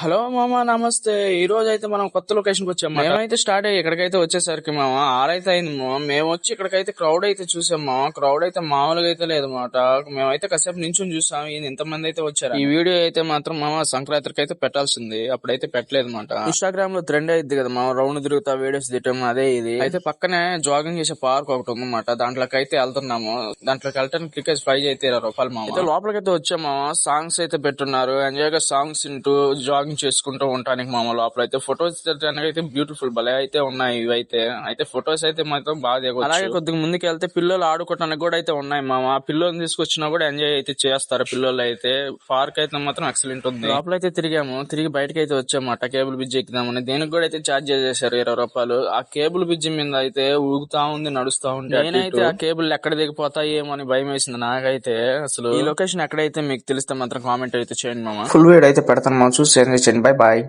Hello మామ, నమస్తే. ఈ రోజు అయితే మనం కొత్త లొకేషన్ కి వచ్చాం. మేమైతే స్టార్ట్ అయ్యి ఇక్కడికైతే వచ్చేసరికి మామ 6 అయితే అయింది మామ. మేము వచ్చి ఇక్కడికైతే క్రౌడ్ అయితే చూసాం మామ. క్రౌడ్ అయితే మామూలుగా అయితే లేదు మాట. మేమైతే కాసేపు నించుని చూసాం ఇంతమంది అయితే వచ్చారు. ఈ వీడియో అయితే మాత్రం మామ సంక్రాంతికి అయితే పెట్టాల్సింది, అప్పుడైతే పెట్టలేదు మాట. ఇన్స్టాగ్రామ్ లో ట్రెండ్ అయింది కదా మామ, రౌండ్ తిరుగుతా వీడియోస్ తీయటం. అదే ఇది అయితే పక్కనే జాగింగ్ చేసే పార్క్ ఒకటి ఉందన్నమాట. దాంట్లోకి అయితే వెళ్తున్నాము. దాంట్లోకి వెళ్ళటానికి టికెట్స్ 5 అయితే 20 రూపాయలు మామ. అయితే లోపలికైతే వచ్చాము మామ. సాంగ్స్ అయితే పెట్టున్నారు. ఎంజాయ్ గా సాంగ్స్ వింటూ జాగింగ్ చేసుకుంటూ ఉంటానికి మామ. లోపల అయితే ఫొటోస్ అయితే బ్యూటిఫుల్ భలే అయితే ఉన్నాయి. ఇవైతే అయితే ఫొటోస్ అయితే మాత్రం బాగా దిగొచ్చు. అలాగే కొద్దిగా ముందుకు వెళ్తే పిల్లలు ఆడుకోవడానికి కూడా అయితే ఉన్నాయి మామ. పిల్లల్ని తీసుకొచ్చినా కూడా ఎంజాయ్ అయితే చేస్తారు పిల్లలు అయితే. పార్క్ అయితే మాత్రం ఎక్సలెంట్ ఉంది. లోపల అయితే తిరిగాము. తిరిగి బయటకి అయితే వచ్చామట. Cable bridge ఎక్కుదామని. దేనికి కూడా అయితే ఛార్జ్ చేసేసారు 20 రూపాయలు. ఆ కేబుల్ బ్రిడ్జ్ మీద అయితే ఊగుతా ఉంది, నడుస్తా ఉంది. నేనైతే ఆ కేబుల్ ఎక్కడ దిగిపోతాయేమో అని భయం వేసింది నాకైతే. అసలు ఈ లొకేషన్ ఎక్కడైతే మీకు తెలిస్తే మాత్రం కామెంట్ అయితే చేయండి మామ. ఫుల్ వీడియో అయితే పెడతాను మామ, చూసి చేయండి. Bye bye.